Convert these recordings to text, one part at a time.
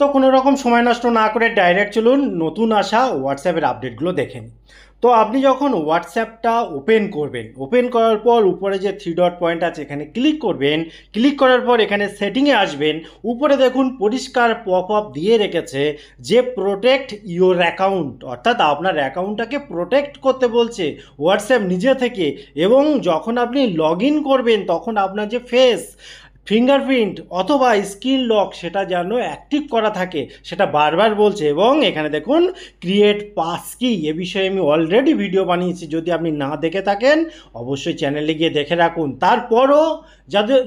তো কোনো রকম সময় নষ্ট না করে ডাইরেক্ট চলুন নতুন আসা হোয়াটসঅ্যাপের আপডেটগুলো দেখেন। তো আপনি যখন হোয়াটসঅ্যাপটা ওপেন করবেন, ওপেন করার পর উপরে যে থ্রি ডট পয়েন্ট আছে এখানে ক্লিক করবেন। ক্লিক করার পর এখানে সেটিংয়ে আসবেন। উপরে দেখুন পরিষ্কার পপ আপ দিয়ে রেখেছে যে প্রোটেক্ট ইওর অ্যাকাউন্ট, অর্থাৎ আপনার অ্যাকাউন্টটাকে প্রোটেক্ট করতে বলছে হোয়াটসঅ্যাপ নিজে থেকে। এবং যখন আপনি লগ ইন করবেন তখন আপনার যে ফেস, ফিঙ্গারপ্রিন্ট অথবা স্ক্রিন লক সেটা যেন অ্যাক্টিভ করা থাকে সেটা বারবার বলছে। এবং এখানে দেখুন ক্রিয়েট পাসকি, এ বিষয়ে আমি অলরেডি ভিডিও বানিয়েছি, যদি আপনি না দেখে থাকেন অবশ্যই চ্যানেলে গিয়ে দেখে রাখুন। তারপরও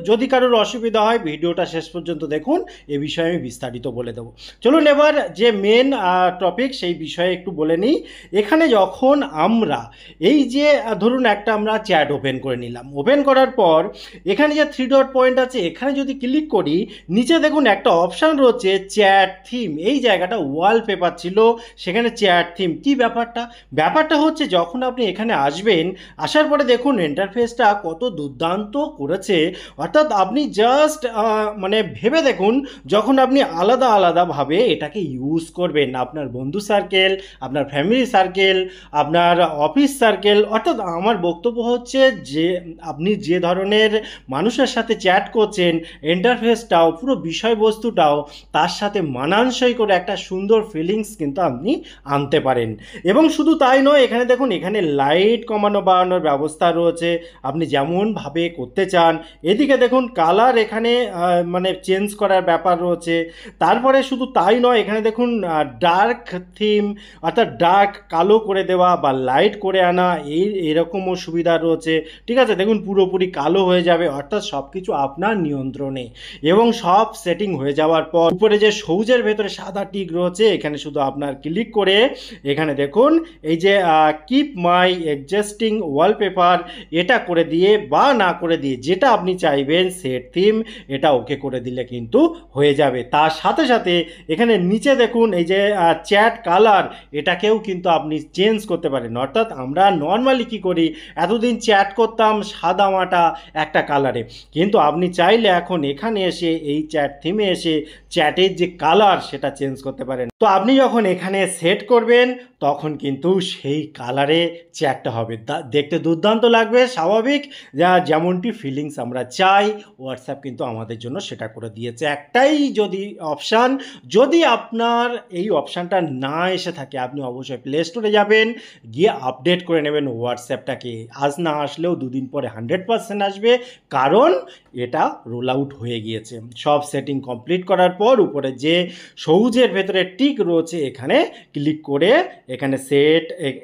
যদি কারোর অসুবিধা হয় ভিডিওটা শেষ পর্যন্ত দেখুন, এ বিষয়ে আমি বিস্তারিত বলে দেবো। চলুন এবার যে মেন টপিক সেই বিষয়ে একটু বলে নিই। এখানে যখন আমরা এই যে ধরুন একটা আমরা চ্যাট ওপেন করে নিলাম, ওপেন করার পর এখানে যে থ্রি ডট পয়েন্ট আছে এখানে যদি ক্লিক করি, নিচে দেখুন একটা অপশান রয়েছে চ্যাট থিম। এই জায়গাটা ওয়ালপেপার ছিল, সেখানে চ্যাট থিম। কি ব্যাপারটা হচ্ছে যখন আপনি এখানে আসবেন, আসার পরে দেখুন ইন্টারফেসটা কত দুর্দান্ত করেছে। অর্থাৎ আপনি জাস্ট মানে ভেবে দেখুন যখন আপনি আলাদা আলাদাভাবে এটাকে ইউজ করবেন, আপনার বন্ধু সার্কেল, আপনার ফ্যামিলি সার্কেল, আপনার অফিস সার্কেল, অর্থাৎ আমার বক্তব্য হচ্ছে যে আপনি যে ধরনের মানুষের সাথে চ্যাট করছেন ইন্টারফেসটাও পুরো বিষয়বস্তুটাও তার সাথে মানানসই করে একটা সুন্দর ফিলিংস কিন্তু আপনি আনতে পারেন। এবং শুধু তাই নয়, এখানে দেখুন এখানে লাইট কমানো বাড়ানোর ব্যবস্থা রয়েছে, আপনি যেমনভাবে করতে চান। এদিকে দেখুন কালার এখানে মানে চেঞ্জ করার ব্যাপার রয়েছে। তারপরে শুধু তাই নয়, এখানে দেখুন ডার্ক থিম, অর্থাৎ ডার্ক কালো করে দেওয়া বা লাইট করে আনা, এরকমও সুবিধা রয়েছে। ঠিক আছে, দেখুন পুরোপুরি কালো হয়ে যাবে, অর্থাৎ সব কিছু আপনার নিয়ন্ত্রণে। এবং সব সেটিং হয়ে যাওয়ার পর উপরে যে সবুজের ভেতরে সাদা টিক রয়েছে এখানে শুধু আপনার ক্লিক করে এখানে দেখুন এই যে কিপ মাই এক্সিস্টিং ওয়ালপেপার, এটা করে দিয়ে বা না করে দিয়ে যেটা আপনি চাইবেন সেট থিম, এটা ওকে করে দিলে কিন্তু হয়ে যাবে। তার সাথে সাথে এখানে নিচে দেখুন এই যে চ্যাট কালার, এটাকেও কিন্তু আপনি চেঞ্জ করতে পারেন। অর্থাৎ আমরা নর্মালি কি করি, এতদিন চ্যাট করতাম সাদা মাটা একটা কালারে, কিন্তু আপনি চাইলে এখন এখানে এসে এই চ্যাট থিমে এসে চ্যাটের যে কালার সেটা চেঞ্জ করতে পারেন। তো আপনি যখন এখানে সেট করবেন তখন কিন্তু সেই কালারে চ্যাটটা হবে, দেখতে দুর্দান্ত লাগবে, স্বাভাবিক যেমনটি ফিলিংস আমরা চাই হোয়াটসঅ্যাপ কিন্তু আমাদের জন্য সেটা করে দিয়েছে। একটাই যদি অপশান, যদি আপনার এই অপশানটা না এসে থাকে আপনি অবশ্যই প্লে স্টোরে যাবেন, গিয়ে আপডেট করে নেবেন হোয়াটসঅ্যাপটাকে। আজ না আসলেও দুদিন পরে 100% আসবে, কারণ এটা রোল আউট হয়ে গিয়েছে। সব সেটিং কমপ্লিট করার পর উপরে যে সবুজের ভেতরে টিক রয়েছে এখানে ক্লিক করে এখানে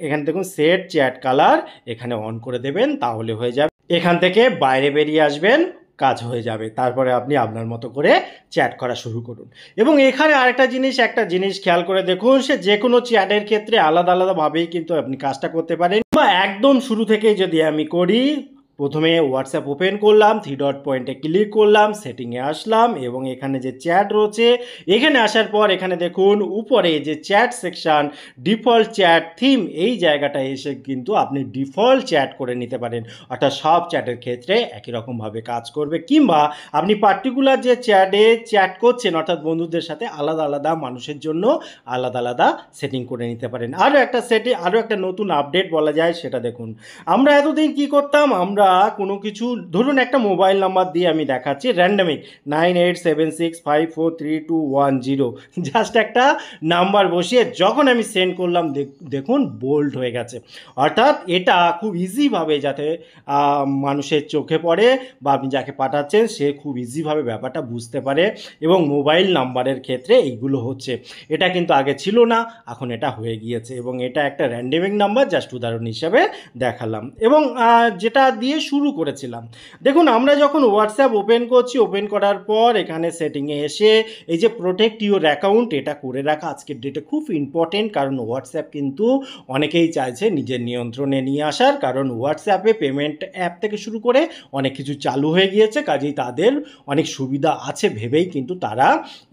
এখানে দেখুন সেট চ্যাট কালার, এখানে অন করে দেবেন, তাহলে হয়ে যাবে। এখান থেকে বাইরে বেরিয়ে আসবেন, কাজ হয়ে যাবে। তারপরে আপনি আপনার মতো করে চ্যাট করা শুরু করুন। এবং এখানে আরেকটা জিনিস খেয়াল করে দেখুন, সে যে কোনো চ্যাটের ক্ষেত্রে আলাদা আলাদাভাবেই কিন্তু আপনি কাজটা করতে পারেন। বা একদম শুরু থেকেই যদি আমি করি, প্রথমে হোয়াটসঅ্যাপ ওপেন করলাম, থ্রি ডট পয়েন্টে ক্লিক করলাম, সেটিংয়ে আসলাম এবং এখানে যে চ্যাট রয়েছে এখানে আসার পর এখানে দেখুন উপরে যে chat section, default chat theme, এই জায়গাটা এসে কিন্তু আপনি ডিফল্ট চ্যাট করে নিতে পারেন। অর্থাৎ সব চ্যাটের ক্ষেত্রে একই রকমভাবে কাজ করবে, কিংবা আপনি পার্টিকুলার যে চ্যাটে চ্যাট করছেন অর্থাৎ বন্ধুদের সাথে আলাদা আলাদা মানুষের জন্য আলাদা আলাদা সেটিং করে নিতে পারেন। আরও একটা নতুন আপডেট বলা যায় সেটা দেখুন। আমরা এতদিন কি করতাম, আমরা কোনো কিছু ধরুন একটা মোবাইল নাম্বার দিয়ে আমি দেখাচ্ছি র্যান্ডমিক 9876543210, জাস্ট একটা নাম্বার বসিয়ে যখন আমি সেন্ড করলাম দেখুন বোল্ড হয়ে গেছে। অর্থাৎ এটা খুব ইজিভাবে যাতে মানুষের চোখে পড়ে বা আপনি যাকে পাঠাচ্ছেন সে খুব ইজিভাবে ব্যাপারটা বুঝতে পারে। এবং মোবাইল নাম্বারের ক্ষেত্রে এইগুলো হচ্ছে, এটা কিন্তু আগে ছিল না, এখন এটা হয়ে গিয়েছে। এবং এটা একটা র্যান্ডমিক নাম্বার, জাস্ট উদাহরণ হিসাবে দেখালাম। এবং যেটা দিয়ে শুরু করেছিলাম, দেখুন আমরা যখন হোয়াটসঅ্যাপ ওপেন করছি, ওপেন করার পর এখানে সেটিংয়ে এসে এই যে প্রোটেক্ট ইউর অ্যাকাউন্ট, এটা করে রাখা আজকের ডেটে খুব ইম্পর্টেন্ট। কারণ হোয়াটসঅ্যাপ কিন্তু অনেকেই চাইছে নিজের নিয়ন্ত্রণে নিয়ে আসার, কারণ হোয়াটসঅ্যাপে পেমেন্ট অ্যাপ থেকে শুরু করে অনেক কিছু চালু হয়ে গিয়েছে, কাজেই তাদের অনেক সুবিধা আছে ভেবেই কিন্তু তারা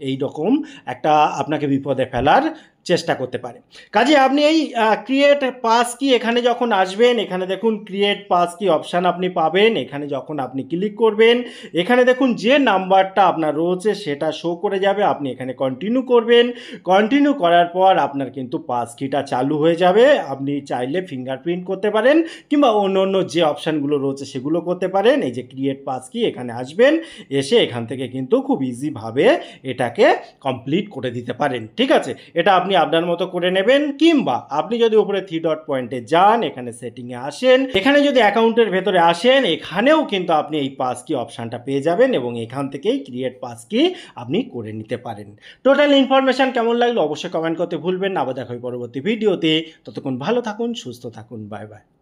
এই রকম একটা আপনাকে বিপদে ফেলার চেষ্টা করতে পারে। কাজে আপনি এই ক্রিয়েট পাস কি এখানে যখন আসবেন, এখানে দেখুন ক্রিয়েট পাস কি অপশান আপনি পাবেন। এখানে যখন আপনি ক্লিক করবেন, এখানে দেখুন যে নাম্বারটা আপনার রয়েছে সেটা শো করে যাবে। আপনি এখানে কন্টিনিউ করবেন। কন্টিনিউ করার পর আপনার কিন্তু পাস কিটা চালু হয়ে যাবে। আপনি চাইলে ফিঙ্গারপ্রিন্ট করতে পারেন কিংবা অন্য অন্য যে অপশানগুলো রয়েছে সেগুলো করতে পারেন। এই যে ক্রিয়েট পাস কি এখানে আসবেন, এসে এখান থেকে কিন্তু খুব ইজিভাবে এটাকে কমপ্লিট করে দিতে পারেন। ঠিক আছে, এটা আপনি আপনার মতো করে নেবেন, কিংবা আপনি যদি উপরে 3 ডট পয়েন্টে যান, এখানে সেটিংয়ে আসেন, এখানে যদি অ্যাকাউন্টের ভেতরে আসেন, এখানেও কিন্তু আপনি এই পাস কি অপশানটা পেয়ে যাবেন এবং এখান থেকেই ক্রিয়েট পাস কি আপনি করে নিতে পারেন। টোটাল ইনফরমেশন কেমন লাগলো অবশ্যই কমেন্ট করতে ভুলবেন না। আবার দেখা হবে পরবর্তী ভিডিওতে। ততক্ষণ ভালো থাকুন, সুস্থ থাকুন, বাই বাই।